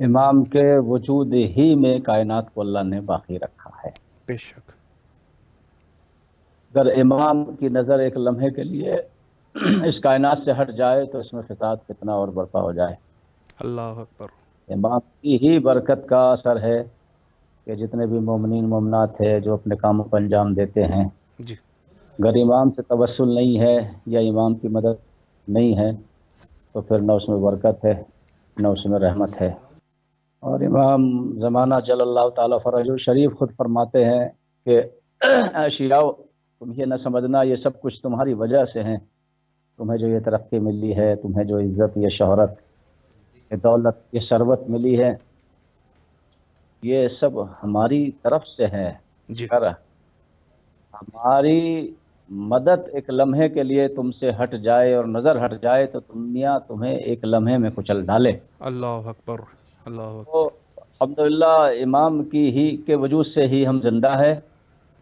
امام کے وجود ہی میں کائنات کو اللہ نے باقی رکھا ہے۔ بے شک۔ اگر امام کی نظر ایک لمحے کے لیے اس کائنات سے ہٹ جائے تو اس میں فساد فتنہ اور برپا ہو جائے۔ اللہ اکبر۔ امام کی ہی برکت کا اثر ہے کہ جتنے بھی مومنین مومنات ہیں جو اپنے کاموں کو انجام دیتے ہیں، جی اگر امام سے توسل نہیں ہے یا امام کی مدد نہیں ہے تو پھر نہ اس میں برکت ہے نہ اس میں رحمت ہے۔ اور امام زمانہ جل اللہ تعالیٰ فرج شریف خود فرماتے ہیں کہ اشیاء تم یہ نہ سمجھنا یہ سب کچھ تمہاری وجہ سے ہیں، تمہیں جو یہ ترقی ملی ہے، تمہیں جو عزت، یہ شہرت، یہ دولت، یہ ثروت ملی ہے، یہ سب ہماری طرف سے ہے۔ جی اگر ہماری مدد ایک لمحے کے لیے تم سے ہٹ جائے اور نظر ہٹ جائے تو دنیا تمہیں ایک لمحے میں کچل ڈالے۔ اللہ اکبر۔ اللہ اکبر۔ تو الحمدللہ امام کی ہی کے وجود سے ہی ہم زندہ ہے۔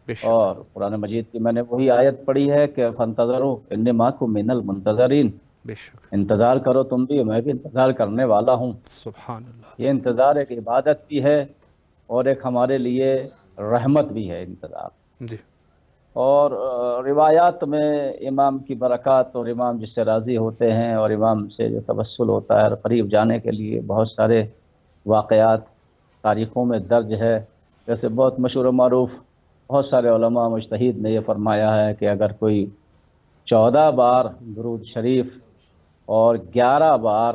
بے شک۔ اور قرآن مجید کی میں نے وہی آیت پڑھی ہے کہ فانتظروا انی معکم من المنتظرین، بے شک۔ انتظار کرو تم بھی، میں بھی انتظار کرنے والا ہوں۔ سبحان اللہ۔ یہ انتظار ایک عبادت بھی ہے اور ایک ہمارے لیے رحمت بھی ہے انتظار۔ جی اور روایات میں امام کی برکات اور امام جس سے راضی ہوتے ہیں اور امام سے جو توسل ہوتا ہے اور قریب جانے کے لیے بہت سارے واقعات تاریخوں میں درج ہے۔ جیسے بہت مشہور و معروف بہت سارے علماء مجتہد نے یہ فرمایا ہے کہ اگر کوئی 14 بار درود شریف اور 11 بار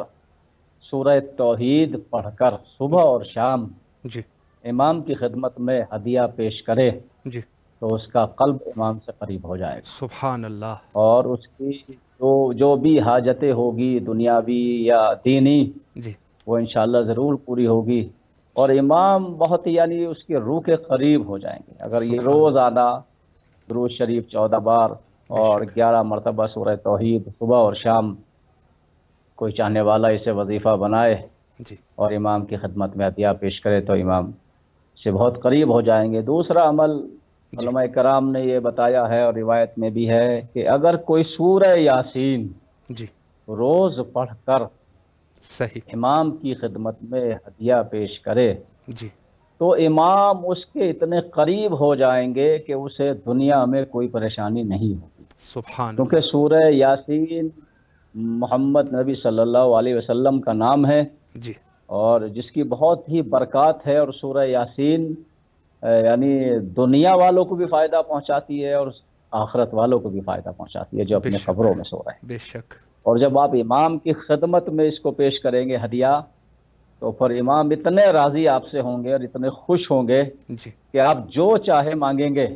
سورہ توحید پڑھ کر صبح اور شام جی امام کی خدمت میں ہدیہ پیش کرے جی تو اس کا قلب امام سے قریب ہو جائے گا، سبحان اللہ۔ اور اس کی جو بھی حاجتیں ہوگی دنیاوی یا دینی جی وہ انشاءاللہ ضرور پوری ہوگی، اور امام بہت یعنی اس کی روح کے قریب ہو جائیں گے۔ اگر یہ روز آنا درود شریف 14 بار اور 11 مرتبہ سورہ توحید صبح اور شام کوئی چاہنے والا اسے وظیفہ بنائے جی اور امام کی خدمت میں عطیہ پیش کرے تو امام سے بہت قریب ہو جائیں گے۔ دوسرا عمل علماء کرام نے یہ بتایا ہے اور روایت میں بھی ہے کہ اگر کوئی سورہ یاسین جی روز پڑھ کر صحیح۔ امام کی خدمت میں ہدیہ پیش کرے جی تو امام اس کے اتنے قریب ہو جائیں گے کہ اسے دنیا میں کوئی پریشانی نہیں ہوگی، سبحان کیونکہ اللہ۔ سورہ یاسین محمد نبی صلی اللہ علیہ وسلم کا نام ہے جی اور جس کی بہت ہی برکات ہے، اور سورہ یاسین یعنی دنیا والوں کو بھی فائدہ پہنچاتی ہے اور آخرت والوں کو بھی فائدہ پہنچاتی ہے جو بے اپنے شک۔ قبروں میں سو رہے ہیں۔ بے شک۔ اور جب آپ امام کی خدمت میں اس کو پیش کریں گے ہدیہ تو پھر امام اتنے راضی آپ سے ہوں گے اور اتنے خوش ہوں گے جی کہ آپ جو چاہے مانگیں گے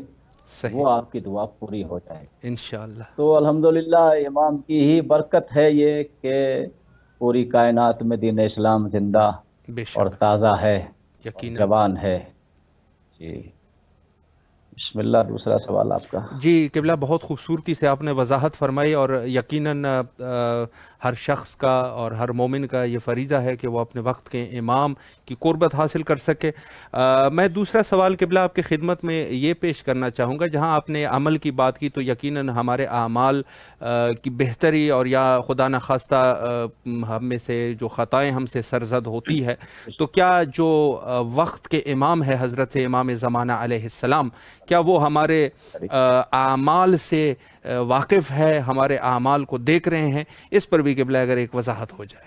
صحیح وہ آپ کی دعا پوری ہو جائے گی۔ انشاءاللہ۔ تو الحمدللہ امام کی ہی برکت ہے یہ کہ پوری کائنات میں دین اسلام زندہ بے اور شک تازہ ہے اور یقیناً۔ جوان ہے۔ جی بسم اللہ، دوسرا سوال آپ کا۔ جی قبلہ بہت خوبصورتی سے آپ نے وضاحت فرمائی، اور یقیناً ہر شخص کا اور ہر مومن کا یہ فریضہ ہے کہ وہ اپنے وقت کے امام کی قربت حاصل کر سکے۔ میں دوسرا سوال قبلہ آپ کی خدمت میں یہ پیش کرنا چاہوں گا، جہاں آپ نے عمل کی بات کی تو یقیناً ہمارے اعمال کی بہتری اور یا خدا نخواستہ ہم میں سے جو خطائیں ہم سے سرزد ہوتی ہے تو کیا جو وقت کے امام ہے حضرت امام زمانہ علیہ السلام، کیا وہ ہمارے اعمال سے واقف ہے، ہمارے اعمال کو دیکھ رہے ہیں؟ اس پر بھی قبلہ اگر ایک وضاحت ہو جائے۔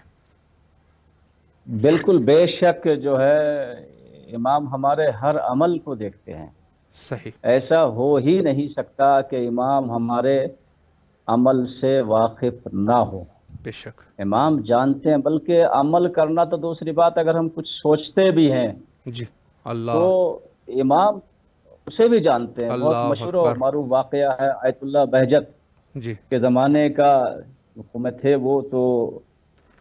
بالکل بے شک جو ہے امام ہمارے ہر عمل کو دیکھتے ہیں۔ صحیح۔ ایسا ہو ہی نہیں سکتا کہ امام ہمارے عمل سے واقف نہ ہو۔ بے شک۔ امام جانتے ہیں، بلکہ عمل کرنا تو دوسری بات، اگر ہم کچھ سوچتے بھی ہیں جی اللہ۔ تو امام اسے بھی جانتے ہیں۔ بہت اللہ مشہور و اکبر۔ معروف واقعہ ہے آیت اللہ بہجت جی کے زمانے کا، حکومت تھے وہ تو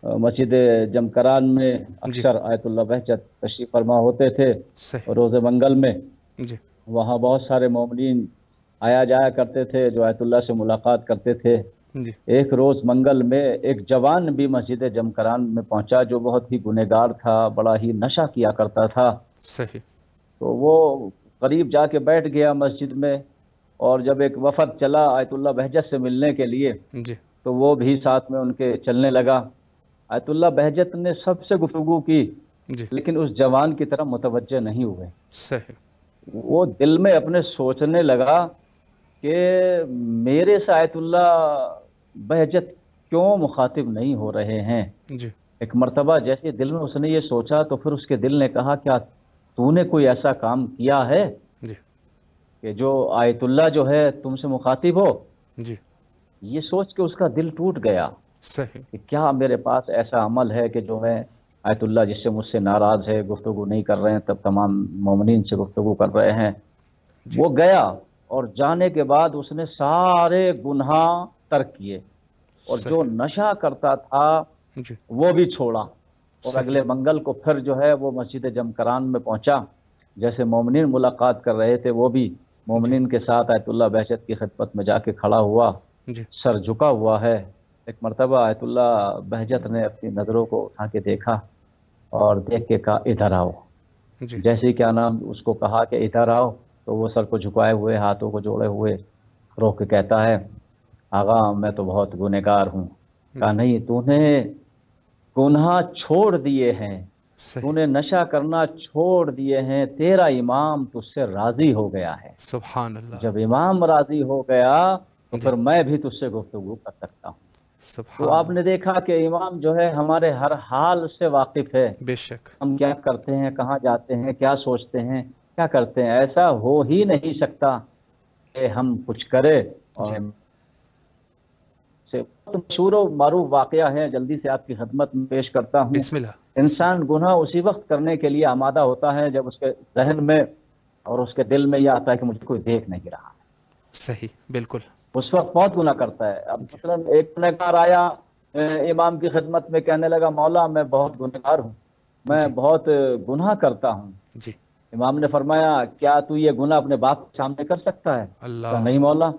مسجد جمکران میں اکثر آیت اللہ بہجت تشریف فرما ہوتے تھے صحیح۔ روز منگل میں۔ جی وہاں بہت سارے مومنین آیا جایا کرتے تھے جو آیت اللہ سے ملاقات کرتے تھے۔ جی ایک روز منگل میں ایک جوان بھی مسجد جمکران میں پہنچا جو بہت ہی گنہگار تھا، بڑا ہی نشہ کیا کرتا تھا۔ صحیح۔ تو وہ قریب جا کے بیٹھ گیا مسجد میں، اور جب ایک وفد چلا آیت اللہ بہجت سے ملنے کے لیے جی تو وہ بھی ساتھ میں ان کے چلنے لگا۔ آیت اللہ بہجت نے سب سے گفتگو کی جی لیکن اس جوان کی طرف متوجہ نہیں ہوئے. صحیح. وہ دل میں اپنے سوچنے لگا کہ میرے سے آیت اللہ بہجت کیوں مخاطب نہیں ہو رہے ہیں. جی ایک مرتبہ جیسے دل میں اس نے یہ سوچا تو پھر اس کے دل نے کہا کیا تو نے کوئی ایسا کام کیا ہے جی کہ جو آیت اللہ جو ہے تم سے مخاطب ہو. جی یہ سوچ کے اس کا دل ٹوٹ گیا صحیح. کہ کیا میرے پاس ایسا عمل ہے کہ جو میں آیت اللہ جس سے مجھ سے ناراض ہے گفتگو نہیں کر رہے ہیں تب تمام مومنین سے گفتگو کر رہے ہیں. جی. وہ گیا اور جانے کے بعد اس نے سارے گناہ ترک کیے اور صحیح. جو نشہ کرتا تھا جی وہ بھی چھوڑا. اور صحیح. اگلے منگل کو پھر جو ہے وہ مسجد جمکران میں پہنچا. جیسے مومنین ملاقات کر رہے تھے وہ بھی مومنین کے ساتھ آیت اللہ بہجت کی خدمت میں جا کے کھڑا ہوا, جی سر جھکا ہوا ہے. ایک مرتبہ آیت اللہ بہجت نے اپنی نظروں کو اٹھا کے دیکھا اور دیکھ کے کہا ادھر آؤ. جی جیسے ہی کیا نام اس کو کہا کہ ادھر آؤ تو وہ سر کو جھکائے ہوئے ہاتھوں کو جوڑے ہوئے رو کے کہتا ہے آغا میں تو بہت گنہگار ہوں. کہا نہیں, تو نے گناہ چھوڑ دیے ہیں, تو صحیح. نے نشہ کرنا چھوڑ دیے ہیں, تیرا امام تجھ سے راضی ہو گیا ہے. سبحان اللہ. جب امام راضی ہو گیا تو جی. پھر میں بھی تجھ سے گفتگو کر سکتا ہوں. سبحان تو آپ نے دیکھا کہ امام جو ہے ہمارے ہر حال سے واقف ہے. بے شک. ہم کیا کرتے ہیں, کہاں جاتے ہیں, کیا سوچتے ہیں, کیا کرتے ہیں. ایسا ہو ہی نہیں سکتا کہ ہم کچھ کرے. اور مشہور و معروف واقعہ ہے, جلدی سے آپ کی خدمت میں پیش کرتا ہوں. بسم اللہ. انسان گناہ اسی وقت کرنے کے لیے آمادہ ہوتا ہے جب اس کے ذہن میں اور اس کے دل میں یہ آتا ہے کہ مجھے کوئی دیکھ نہیں رہا. صحیح. بالکل. اس وقت بہت گناہ کرتا ہے. اب مثلا ایک گنہگار آیا امام کی خدمت میں, کہنے لگا مولا میں بہت گنہگار ہوں, میں بہت گناہ کرتا ہوں. جی. امام نے فرمایا کیا تو یہ گناہ اپنے باپ کے سامنے کر سکتا ہے؟ اللہ. کہا نہیں مولا.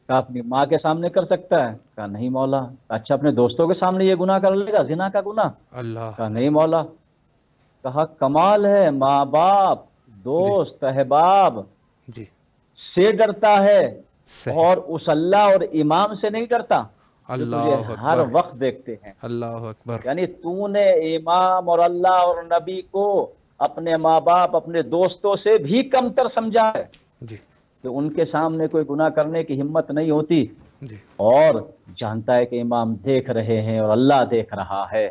کہا اپنی ماں کے سامنے کر سکتا ہے؟ کہا نہیں مولا. اچھا اپنے دوستوں کے سامنے یہ گناہ کر لے گا, زنا کا گناہ؟ اللہ. کہا نہیں مولا. کہا کمال ہے, ماں باپ دوست احباب جی سے ڈرتا ہے صحیح. اور اس اللہ اور امام سے نہیں ڈرتا جو اللہ تجھے ہر اکبر. وقت دیکھتے ہیں. اللہ اکبر. یعنی تو نے امام اور اللہ اور نبی کو اپنے ماں باپ اپنے دوستوں سے بھی کم تر سمجھا ہے جی کہ ان کے سامنے کوئی گناہ کرنے کی ہمت نہیں ہوتی. جی اور جانتا ہے کہ امام دیکھ رہے ہیں اور اللہ دیکھ رہا ہے,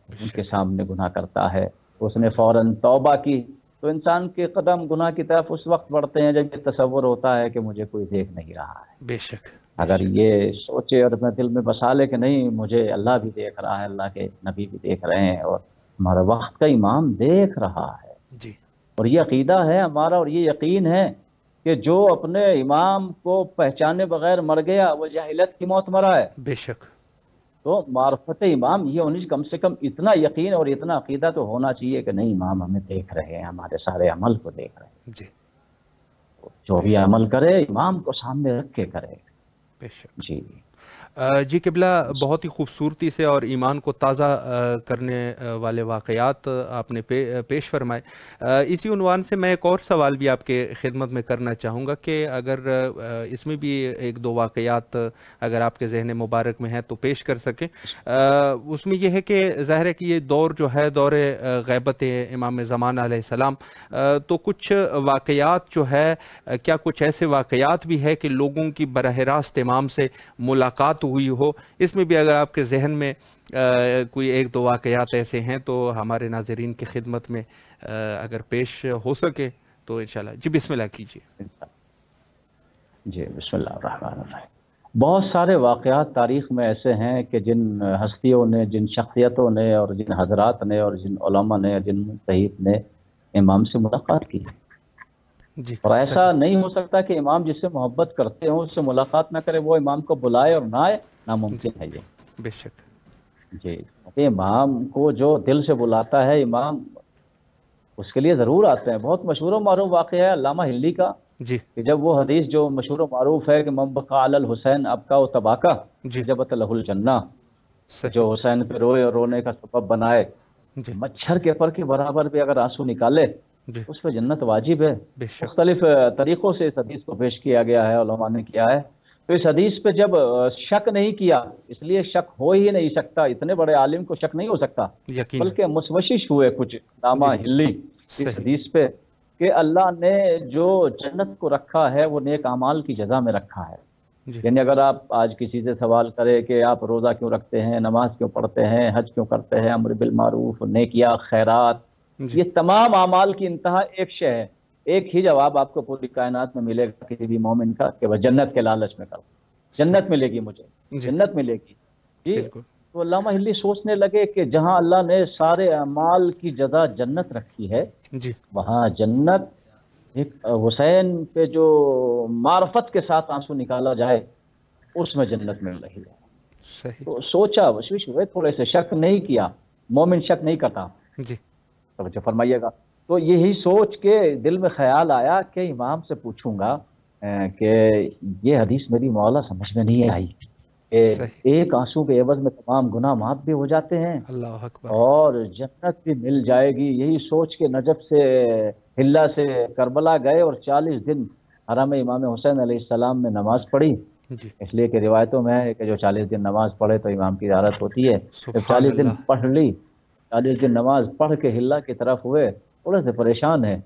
ان کے سامنے گناہ کرتا ہے. اس نے فوراً توبہ کی. تو انسان کے قدم گناہ کی طرف اس وقت بڑھتے ہیں جب یہ تصور ہوتا ہے کہ مجھے کوئی دیکھ نہیں رہا ہے. بے شک. اگر یہ سوچے اور اپنے دل میں بسا لے کہ نہیں مجھے اللہ بھی دیکھ رہا ہے, اللہ کے نبی بھی دیکھ رہے ہیں اور ہمارا وقت کا امام دیکھ رہا ہے. جی اور یہ عقیدہ ہے ہمارا اور یہ یقین ہے کہ جو اپنے امام کو پہچانے بغیر مر گیا وہ جاہلیت کی موت مرا ہے. بے شک. تو معرفت امام یہ ہونی کم سے کم اتنا یقین اور اتنا عقیدہ تو ہونا چاہیے کہ نہیں امام ہمیں دیکھ رہے ہیں, ہمارے سارے عمل کو دیکھ رہے ہیں. جی جو بھی عمل کرے امام کو سامنے رکھ کے کرے. بے شک. جی جی قبلہ بہت ہی خوبصورتی سے اور ایمان کو تازہ کرنے والے واقعات آپ نے پیش فرمائے. اسی عنوان سے میں ایک اور سوال بھی آپ کے خدمت میں کرنا چاہوں گا کہ اگر اس میں بھی ایک دو واقعات اگر آپ کے ذہن مبارک میں ہیں تو پیش کر سکیں. اس میں یہ ہے کہ ظاہر ہے کہ یہ دور جو ہے دور غیبت امام زمان علیہ السلام, تو کچھ واقعات جو ہے کیا کچھ ایسے واقعات بھی ہے کہ لوگوں کی براہ راست امام سے ملاقات ہوئی ہو؟ اس میں بھی اگر آپ کے ذہن میں کوئی ایک دو واقعات ایسے ہیں تو ہمارے ناظرین کی خدمت میں اگر پیش ہو سکے تو انشاءاللہ. جی بسم اللہ کیجیے. جی بسم اللہ الرحمن الرحیم. بہت سارے واقعات تاریخ میں ایسے ہیں کہ جن ہستیوں نے, جن شخصیتوں نے اور جن حضرات نے اور جن علماء نے, جن مجتہد نے امام سے ملاقات کی. جی اور ایسا نہیں ہو سکتا کہ امام جس سے محبت کرتے ہوں اس سے ملاقات نہ کرے, وہ امام کو بلائے اور نہ آئے, ناممکن ہے یہ. بے شک. جی امام کو جو دل سے بلاتا ہے امام اس کے لیے ضرور آتے ہیں. بہت مشہور و معروف واقعہ ہے علامہ ہلی کا جی کہ جب وہ حدیث جو مشہور و معروف ہے کہ من بقى علی الحسین ابکا و تباکا جی وجبت لہ الجنہ, صحیح. جو حسین پہ روئے اور رونے کا سبب بنائے, جی مچھر کے پر کے برابر بھی اگر آنسو نکالے جی اس پہ جنت واجب ہے. بے شک. مختلف طریقوں سے اس حدیث کو پیش کیا گیا ہے, علماء نے کیا ہے. تو اس حدیث پہ جب شک نہیں کیا، اس لیے شک ہو ہی نہیں سکتا، اتنے بڑے عالم کو شک نہیں ہو سکتا، یقین بلکہ مشوشش ہوئے کچھ علامہ ہلی اس صحیح حدیث پہ کہ اللہ نے جو جنت کو رکھا ہے وہ نیک اعمال کی جزا میں رکھا ہے۔ جی یعنی اگر آپ آج کسی سے سوال کرے کہ آپ روزہ کیوں رکھتے ہیں، نماز کیوں پڑھتے ہیں، حج کیوں کرتے ہیں، امر بالمعروف، نیکیاں، خیرات، جی یہ تمام اعمال کی انتہا ایک شے ہے، ایک ہی جواب آپ کو پوری کائنات میں ملے گا کسی بھی مومن کا کہ وہ جنت کے لالچ میں کرو، جنت ملے گی مجھے، جی جنت ملے گی جی۔ بالکل تو علامہ ہلی سوچنے لگے کہ جہاں اللہ نے سارے اعمال کی جزا جنت رکھی ہے، جی وہاں جنت ایک حسین پہ جو معرفت کے ساتھ آنسو نکالا جائے اس میں جنت مل رہی ہے۔ صحیح تو سوچا، وشوش ہوئے تھوڑے سے، شک نہیں کیا، مومن شک نہیں کرتا، جی توجہ فرمائیے گا۔ تو یہی سوچ کے دل میں خیال آیا کہ امام سے پوچھوں گا کہ یہ حدیث میری مولا سمجھ میں نہیں آئی کہ صحیح ایک آنسو کے عوض میں تمام گناہ معاف بھی ہو جاتے ہیں اللہ اکبر اور جنت بھی مل جائے گی۔ یہی سوچ کے نجف سے ہلا سے کربلا گئے اور 40 دن حرم امام حسین علیہ السلام میں نماز پڑھی، جی اس لیے کہ روایتوں میں ہے کہ جو 40 دن نماز پڑھے تو امام کی زیارت ہوتی ہے۔ جب سبحان 40 دن اللہ پڑھ لی، 40 دن نماز پڑھ کے ہلا کی طرف ہوئے، تھوڑے سے پریشان ہیں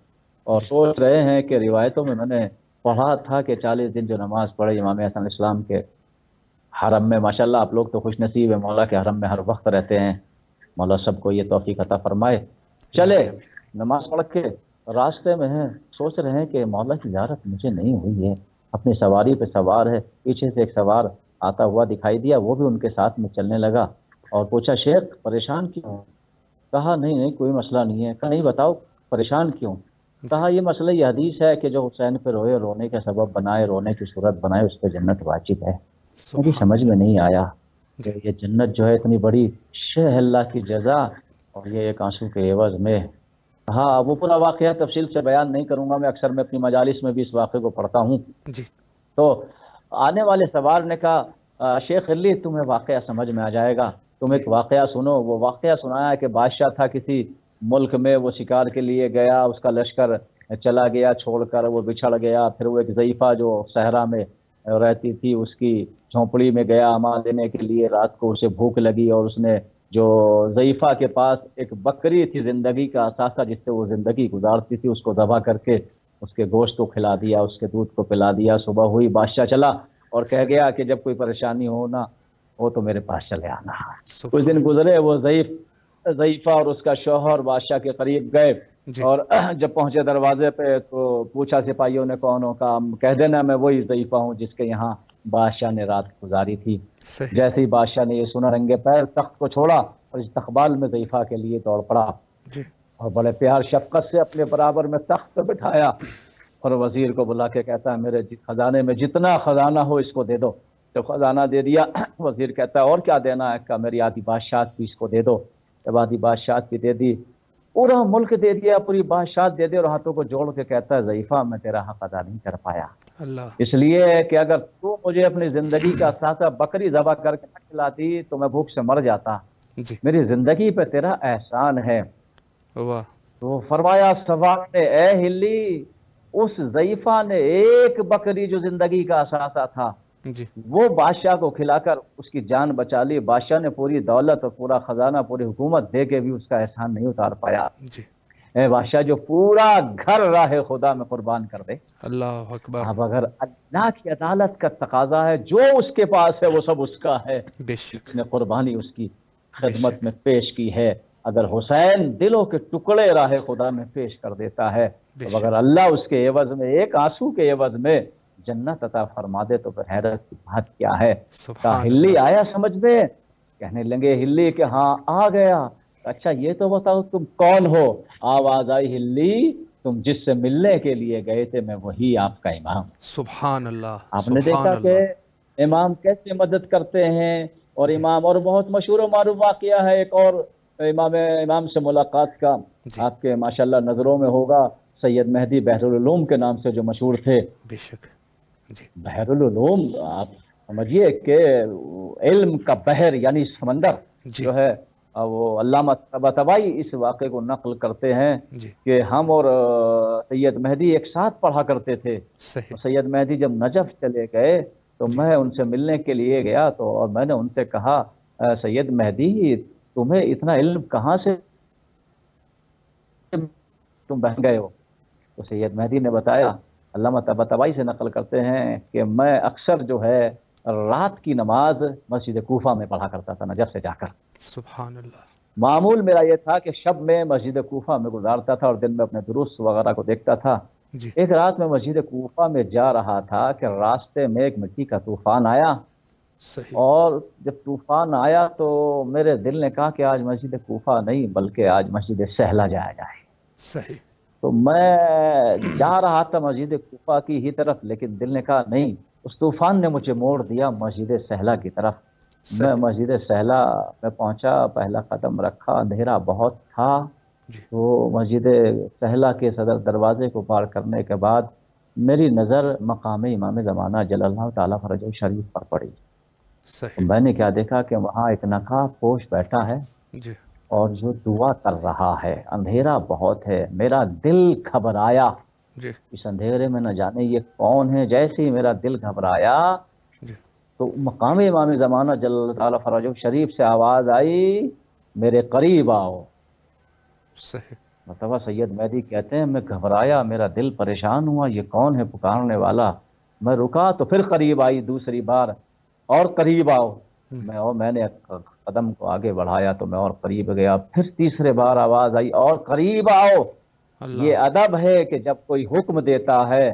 اور سوچ رہے ہیں کہ روایتوں میں نے پڑھا تھا کہ 40 دن جو نماز پڑھے امام حسن علیہ السلام کے حرم میں، ماشاءاللہ آپ لوگ تو خوش نصیب ہیں، مولا کے حرم میں ہر وقت رہتے ہیں، مولا سب کو یہ توفیق عطا فرمائے۔ چلے نماز پڑھ کے راستے میں ہیں، سوچ رہے ہیں کہ مولا کی زیارت مجھے نہیں ہوئی ہے، اپنی سواری پہ سوار ہے، پیچھے سے ایک سوار آتا ہوا دکھائی دیا، وہ بھی ان کے ساتھ میں چلنے لگا اور پوچھا شیخ پریشان کیوں؟ کہا نہیں کوئی مسئلہ نہیں ہے۔ کہا نہیں بتاؤ پریشان کیوں؟ کہا یہ مسئلہ یہ حدیث ہے کہ جو حسین پہ روئے، رونے کا سبب بنائے، رونے کی صورت بنائے، اس پہ جنت واجب ہے۔ مجھے سبحان سمجھ میں نہیں آیا کہ جی یہ جنت جو ہے اتنی بڑی شے ہے اللہ کی جزا اور یہ ایک آنسو کے عوض میں۔ ہاں وہ پورا واقعہ تفصیل سے بیان نہیں کروں گا، میں اکثر میں اپنی مجالس میں بھی اس واقعے کو پڑھتا ہوں۔ جی تو آنے والے سوار نے کہا شیخ علی تمہیں واقعہ سمجھ میں آ جائے گا، تم ایک واقعہ سنو۔ وہ واقعہ سنایا کہ بادشاہ تھا کسی ملک میں، وہ شکار کے لیے گیا، اس کا لشکر چلا گیا چھوڑ کر، وہ بچھڑ گیا، پھر وہ ایک ضعیفہ جو صحرا میں رہتی تھی اس کی جھونپڑی میں گیا امان لینے کے لیے، رات کو اسے بھوک لگی اور اس نے جو ضعیفہ کے پاس ایک بکری تھی زندگی کا اثاثہ جس سے وہ زندگی گزارتی تھی، اس کو ذبح کر کے اس کے گوشت کو کھلا دیا، اس کے دودھ کو پلا دیا۔ صبح ہوئی بادشاہ چلا اور کہہ گیا کہ جب کوئی پریشانی ہو نا وہ تو میرے پاس چلے آنا۔ کچھ دن گزرے، وہ ضعیفہ اور اس کا شوہر بادشاہ کے قریب گئے جی اور جب پہنچے دروازے پہ تو پوچھا سپاہیوں نے کون ہو؟ کہا کہہ دینا میں وہی ضعیفہ ہوں جس کے یہاں بادشاہ نے رات گزاری تھی۔ صحیح جیسے ہی بادشاہ نے یہ سنا، رنگے پیر تخت کو چھوڑا اور استقبال میں ضعیفہ کے لیے دوڑ پڑا جی اور بڑے پیار شفقت سے اپنے برابر میں تخت پہ بٹھایا اور وزیر کو بلا کے کہتا ہے میرے خزانے میں جتنا خزانہ ہو اس کو دے دو۔ جب خزانہ دے دیا، وزیر کہتا ہے اور کیا دینا ہے؟ کہا میری آدھی بادشاہت بھی اس کو دے دو۔ جب آدھی بادشاہت بھی دے دی، پورا ملک دے دیا، پوری بادشاہت دے دی، اور ہاتھوں کو جوڑ کے کہتا ہے ضعیفہ میں تیرا حق ادا نہیں کر پایا، اللہ اس لیے کہ اگر تو مجھے اپنی زندگی کا اثاثہ بکری ذبح کر کے نہ کھلاتی تو میں بھوک سے مر جاتا، جی میری زندگی پہ تیرا احسان ہے۔ واہ تو فرمایا سوار نے اے ہلی، اس ضعیفہ نے ایک بکری جو زندگی کا اثاثہ تھا جی وہ بادشاہ کو کھلا کر اس کی جان بچا لی، بادشاہ نے پوری دولت اور پورا خزانہ پوری حکومت دے کے بھی اس کا احسان نہیں اتار پایا۔ جی اے بادشاہ جو پورا گھر راہ خدا میں قربان کر دے۔ اللہ اکبر اب اگر اللہ کی عدالت کا تقاضا ہے، جو اس کے پاس ہے وہ سب اس کا ہے، بے شک اس نے قربانی اس کی خدمت میں پیش کی ہے۔ اگر حسین دلوں کے ٹکڑے راہ خدا میں پیش کر دیتا ہے تو اگر اللہ اس کے عوض میں ایک آنسو کے عوض میں جنت عطا فرما دے تو پھر حیرت کی بات کیا ہے۔ سبحان ہلی اللہ آیا سمجھ میں؟ کہنے لگے ہلی کہ ہاں آ گیا۔ اچھا یہ تو بتاؤ تم کون ہو؟ آواز آئی ہلی تم جس سے ملنے کے لیے گئے تھے میں وہی آپ کا امام۔ سبحان اللہ آپ نے سبحان دیکھا کہ اللہ امام کیسے مدد کرتے ہیں، اور امام اور بہت مشہور و معروف واقعہ ہے ایک اور امام سے ملاقات کا، جی آپ کے ماشاءاللہ نظروں میں ہوگا، سید مہدی بحر العلوم کے نام سے جو مشہور تھے۔ بے شک جی بحر العلوم آپ سمجھیے کہ علم کا بحر یعنی سمندر جی جو ہے، وہ علامہ طباطبائی اس واقعے کو نقل کرتے ہیں جی کہ ہم اور سید مہدی ایک ساتھ پڑھا کرتے تھے۔ صحیح سید مہدی جب نجف چلے گئے تو میں ان سے ملنے کے لیے گیا تو اور میں نے ان سے کہا سید مہدی تمہیں اتنا علم کہاں سے تم بہن گئے ہو؟ تو سید مہدی نے بتایا، علامہ طباطبائی سے نقل کرتے ہیں کہ میں اکثر جو ہے رات کی نماز مسجد کوفہ میں پڑھا کرتا تھا نجف سے جا کر۔ سبحان اللہ۔ معمول میرا یہ تھا کہ شب میں مسجد کوفہ میں گزارتا تھا اور دن میں اپنے دروس وغیرہ کو دیکھتا تھا۔ جی ایک رات میں مسجد کوفہ میں جا رہا تھا کہ راستے میں ایک مٹی کا طوفان آیا، صحیح اور جب طوفان آیا تو میرے دل نے کہا کہ آج مسجد کوفہ نہیں بلکہ آج مسجد سہلا جایا جائے۔ صحیح تو میں جا رہا تھا مسجد کوفہ کی ہی طرف، لیکن دل نے کہا نہیں، اس طوفان نے مجھے موڑ دیا مسجد سہلا کی طرف۔ میں صحیح مسجد سہلا میں پہنچا، پہلا قدم رکھا، اندھیرا بہت تھا۔ جی تو مسجد سہلا کے صدر دروازے کو پار کرنے کے بعد میری نظر مقام امام زمانہ جل اللہ تعالیٰ فرجہ شریف پر پڑی۔ صحیح میں نے کیا دیکھا کہ وہاں ایک نقاب پوش بیٹھا ہے جی اور جو دعا کر رہا ہے۔ اندھیرا بہت ہے، میرا دل گھبرایا، جی اس اندھیرے میں نہ جانے یہ کون ہے۔ جیسے ہی میرا دل گھبرایا جی تو مقام امام زمانہ جل اللہ تعالیٰ فرجہ شریف سے آواز آئی، میرے قریب آؤ۔ صحیح مرتبہ سید مہدی کہتے ہیں میں گھبرایا، میرا دل پریشان ہوا، یہ کون ہے پکارنے والا۔ میں رکا تو پھر قریب آئی دوسری بار، اور قریب آؤ۔ میں نے قدم کو آگے بڑھایا تو میں اور قریب گیا، پھر تیسرے بار آواز آئی اور قریب آؤ۔ اللہ یہ ادب ہے کہ جب کوئی حکم دیتا ہے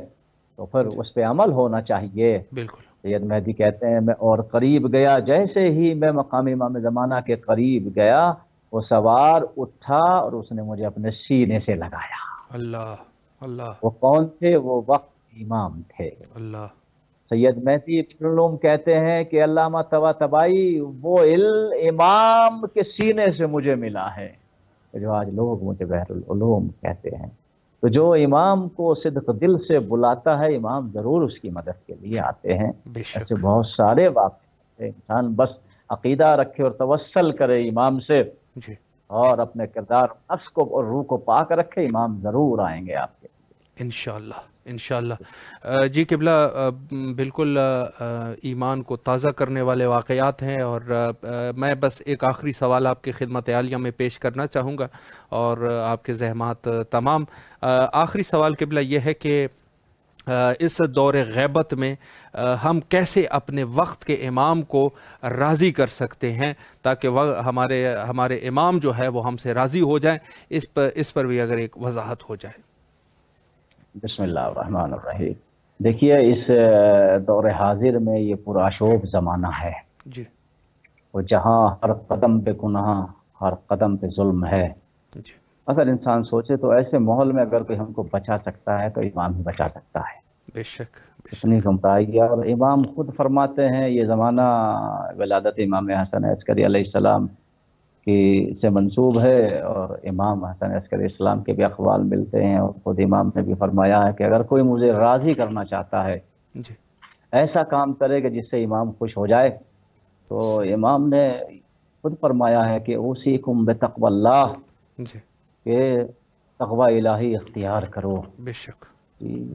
تو پھر اس پہ عمل ہونا چاہیے۔ بالکل سید مہدی کہتے ہیں میں اور قریب گیا، جیسے ہی میں مقام امام زمانہ کے قریب گیا وہ سوار اٹھا اور اس نے مجھے اپنے سینے سے لگایا۔ اللہ اللہ وہ کون تھے؟ وہ وقت امام تھے۔ اللہ سید مہدی علوم کہتے ہیں کہ علامہ طباطبائی وہ علم امام کے سینے سے مجھے ملا ہے جو آج لوگ مجھے بحر العلوم کہتے ہیں۔ تو جو امام کو صدق دل سے بلاتا ہے امام ضرور اس کی مدد کے لیے آتے ہیں۔ بے شک ایسے بہت سارے واقعے ہیں، انسان بس عقیدہ رکھے اور توسل کرے امام سے، جی اور اپنے کردار نفس کو اور روح کو پاک رکھے، امام ضرور آئیں گے آپ کے۔ انشاءاللہ انشاءاللہ۔ جی قبلہ، بالکل ایمان کو تازہ کرنے والے واقعات ہیں، اور میں بس ایک آخری سوال آپ کی خدمت عالیہ میں پیش کرنا چاہوں گا اور آپ کے زحمات تمام۔ آخری سوال قبلہ یہ ہے کہ اس دور غیبت میں ہم کیسے اپنے وقت کے امام کو راضی کر سکتے ہیں تاکہ ہمارے امام جو ہے وہ ہم سے راضی ہو جائیں، اس پر بھی اگر ایک وضاحت ہو جائے۔ بسم اللہ الرحمن الرحیم۔ دیکھیے اس دور حاضر میں یہ پرآشوب زمانہ ہے، جی اور جہاں ہر قدم پہ گناہ، ہر قدم پہ ظلم ہے۔ جی اگر انسان سوچے تو ایسے ماحول میں اگر کوئی ہم کو بچا سکتا ہے تو امام ہی بچا سکتا ہے۔ بے شک بے شک۔ اتنی گمراہی ہے، اور امام خود فرماتے ہیں یہ زمانہ ولادت امام حسن عسکری علیہ السلام کی سے منسوب ہے، اور امام حسن عسکری السلام کے بھی اقوال ملتے ہیں، اور خود امام نے بھی فرمایا ہے کہ اگر کوئی مجھے راضی کرنا چاہتا ہے جی ایسا کام کرے کہ جس سے امام خوش ہو جائے، تو امام نے خود فرمایا ہے کہ اوصیکم بتقوی اللہ، جی کہ تقوی الہی اختیار کرو، بے شک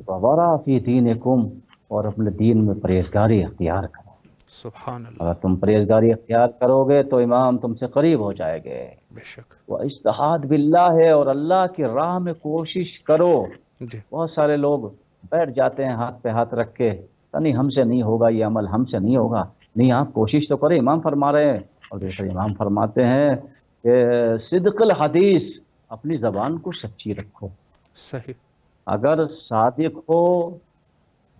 وورا فی دینکم، اور اپنے دین میں پرہیزگاری اختیار کرو۔ سبحان اللہ۔ اگر تم پرہیزگاری اختیار کرو گے تو امام تم سے قریب ہو جائے گے۔ بے شک وہ اجتہاد باللہ ہے، اور اللہ کی راہ میں کوشش کرو۔ جی بہت سارے لوگ بیٹھ جاتے ہیں ہاتھ پہ ہاتھ رکھ کے، نہیں ہم سے نہیں ہوگا یہ عمل، ہم سے نہیں ہوگا۔ نہیں، آپ کوشش تو کریں، امام فرما رہے ہیں، اور دوسرے امام فرماتے ہیں کہ صدق الحدیث، اپنی زبان کو سچی رکھو۔ صحیح اگر صادق ہو،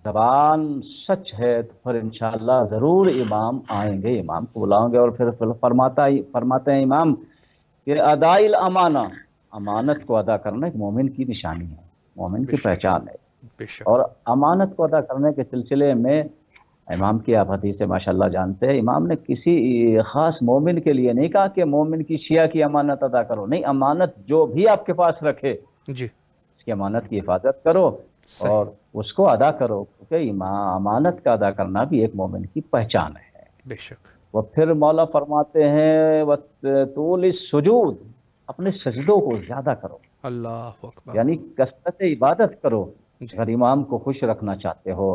زبان سچ ہے، تو پھر انشاءاللہ ضرور امام آئیں گے، امام کو بلاؤں گے۔ اور پھر فرماتے ہیں امام کہ ادائی الامانہ، امانت کو ادا کرنا ایک مومن کی نشانی ہے، مومن کی پہچان ہے۔ بے شک اور امانت کو ادا کرنے کے سلسلے میں امام کی آپ حدیث سے ماشاءاللہ جانتے ہیں، امام نے کسی خاص مومن کے لیے نہیں کہا کہ مومن کی شیعہ کی امانت ادا کرو، نہیں، امانت جو بھی آپ کے پاس رکھے جی اس کی امانت کی حفاظت کرو اور اس کو ادا کرو، کیونکہ امانت کا ادا کرنا بھی ایک مومن کی پہچان ہے۔ بے شک۔ وہ پھر مولا فرماتے ہیں وَطُولِ السُّجُودِ، اپنے سجدوں کو زیادہ کرو، اللہ اکبر۔ یعنی کثرت عبادت کرو۔ جی اگر امام کو خوش رکھنا چاہتے ہو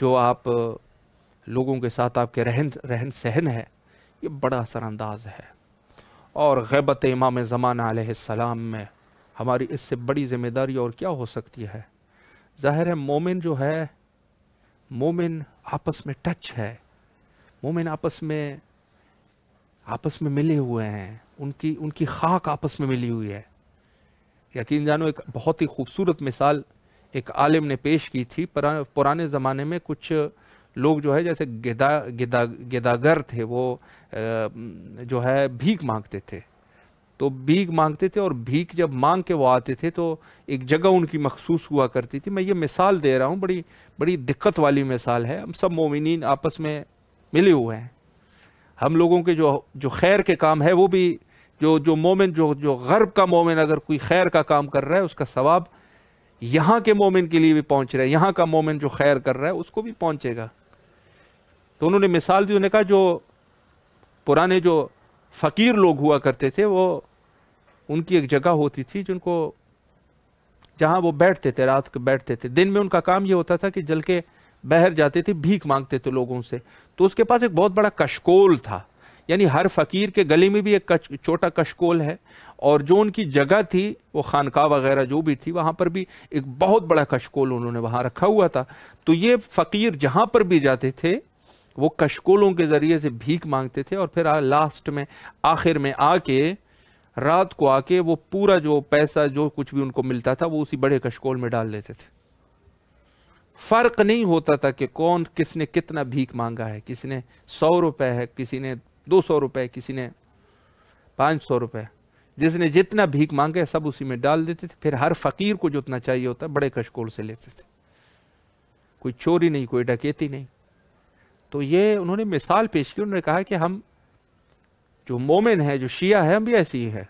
جو آپ لوگوں کے ساتھ آپ کے رہن سہن ہے، یہ بڑا اثر انداز ہے۔ اور غیبت امام زمانہ علیہ السلام میں ہماری اس سے بڑی ذمہ داری اور کیا ہو سکتی ہے؟ ظاہر ہے مومن جو ہے، مومن آپس میں ٹچ ہے، مومن آپس میں ملے ہوئے ہیں، ان کی خاک آپس میں ملی ہوئی ہے۔ یقین جانو ایک بہت ہی خوبصورت مثال ایک عالم نے پیش کی تھی۔ پرانے زمانے میں کچھ لوگ جو ہے جیسے گداگر تھے، وہ جو ہے بھیک مانگتے تھے، تو بھیک مانگتے تھے، اور بھیک جب مانگ کے وہ آتے تھے تو ایک جگہ ان کی مخصوص ہوا کرتی تھی۔ میں یہ مثال دے رہا ہوں، بڑی دقت والی مثال ہے۔ ہم سب مومنین آپس میں ملے ہوئے ہیں، ہم لوگوں کے جو خیر کے کام ہے وہ بھی جو مومن جو غرب کا مومن اگر کوئی خیر کا کام کر رہا ہے، اس کا ثواب یہاں کے مومن کے لیے بھی پہنچ رہا ہے، یہاں کا مومن جو خیر کر رہا ہے اس کو بھی پہنچے گا۔ تو انہوں نے مثال دی، انہوں نے کہا جو پرانے جو فقیر لوگ ہوا کرتے تھے، وہ ان کی ایک جگہ ہوتی تھی جہاں وہ بیٹھتے تھے، رات کو بیٹھتے تھے۔ دن میں ان کا کام یہ ہوتا تھا کہ جل کے باہر جاتے تھے، بھیک مانگتے تھے لوگوں سے۔ تو اس کے پاس ایک بہت بڑا کشکول تھا، یعنی ہر فقیر کے گلے میں بھی ایک چھوٹا کشکول ہے، اور جو ان کی جگہ تھی وہ خانقاہ وغیرہ جو بھی تھی، وہاں پر بھی ایک بہت بڑا کشکول انہوں نے وہاں رکھا ہوا تھا۔ تو یہ فقیر جہاں پر بھی جاتے تھے وہ کشکولوں کے ذریعے سے بھیک مانگتے تھے، اور پھر لاسٹ میں آخر میں رات کو آ کے وہ پورا جو پیسہ جو کچھ بھی ان کو ملتا تھا وہ اسی بڑے کشکول میں ڈال دیتے تھے۔ فرق نہیں ہوتا تھا کہ کس نے کتنا بھیک مانگا ہے، کسی نے 100 روپے ہے، کسی نے 200 روپے، کسی نے 500 روپے، جس نے جتنا بھیک مانگا ہے سب اسی میں ڈال دیتے تھے۔ پھر ہر فقیر کو جتنا چاہیے ہوتا ہے بڑے کشکول سے لیتے تھے، کوئی چوری نہیں، کوئی ڈکیتی نہیں۔ تو یہ انہوں نے مثال پیش کی، انہوں نے کہا کہ ہم جو مومن ہے، جو شیعہ ہے، ہم بھی ایسی ہی ہے۔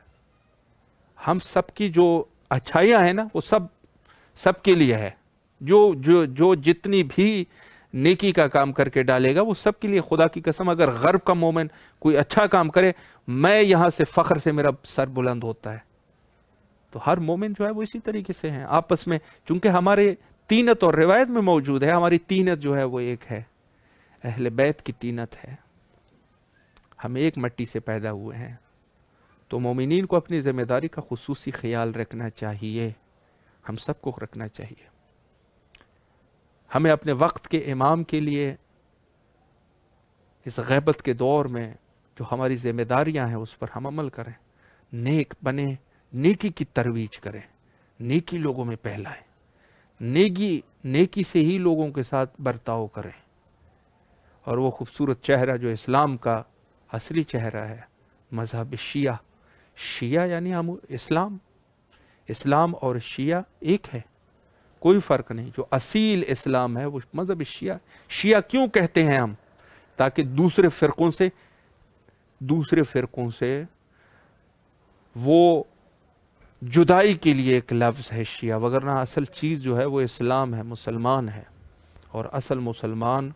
ہم سب کی جو اچھائیاں ہیں نا وہ سب کے لیے ہے۔ جو جتنی بھی نیکی کا کام کر کے ڈالے گا وہ سب کے لیے۔ خدا کی قسم اگر غرب کا مومن کوئی اچھا کام کرے، میں یہاں سے فخر سے میرا سر بلند ہوتا ہے۔ تو ہر مومن جو ہے وہ اسی طریقے سے ہیں آپس میں، چونکہ ہمارے تینت اور روایت میں موجود ہے، ہماری تینت جو ہے وہ ایک ہے، اہل بیت کی تینت ہے، ہم ایک مٹی سے پیدا ہوئے ہیں۔ تو مومنین کو اپنی ذمہ داری کا خصوصی خیال رکھنا چاہیے، ہم سب کو رکھنا چاہیے۔ ہمیں اپنے وقت کے امام کے لیے اس غیبت کے دور میں جو ہماری ذمہ داریاں ہیں اس پر ہم عمل کریں، نیک بنے، نیکی کی ترویج کریں، نیکی لوگوں میں پھیلائیں، نیکی سے ہی لوگوں کے ساتھ برتاؤ کریں۔ اور وہ خوبصورت چہرہ جو اسلام کا اصلی چہرہ ہے، مذہب شیعہ یعنی ہم اسلام اور شیعہ ایک ہے، کوئی فرق نہیں۔ جو اصیل اسلام ہے وہ مذہب شیعہ کیوں کہتے ہیں ہم؟ تاکہ دوسرے فرقوں سے وہ جدائی کے لیے ایک لفظ ہے شیعہ، وگرنہ اصل چیز جو ہے وہ اسلام ہے، مسلمان ہے، اور اصل مسلمان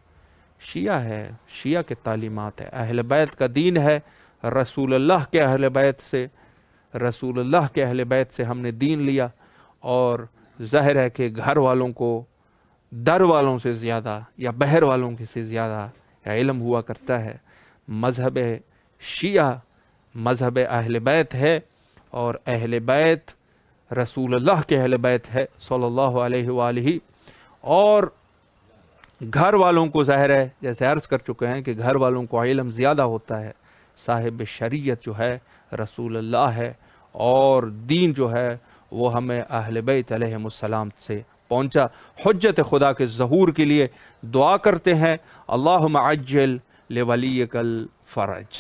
شیعہ ہے، شیعہ کے تعلیمات ہے، اہل بیت کا دین ہے، رسول اللہ کے اہل بیت سے ہم نے دین لیا۔ اور ظاہر ہے کہ گھر والوں کو در والوں سے زیادہ یا بہر والوں سے زیادہ علم ہوا کرتا ہے۔ مذہب شیعہ مذہب اہل بیت ہے، اور اہل بیت رسول اللہ کے اہل بیت ہے صلی اللہ علیہ وآلہ۔ اور گھر والوں کو ظاہر ہے جیسے عرض کر چکے ہیں کہ گھر والوں کو علم زیادہ ہوتا ہے، صاحب شریعت جو ہے رسول اللہ ہے، اور دین جو ہے وہ ہمیں اہل بیت علیہ السلام سے پہنچا۔ حجت خدا کے ظہور کے لیے دعا کرتے ہیں، اللہم عجل لولیک الفرج۔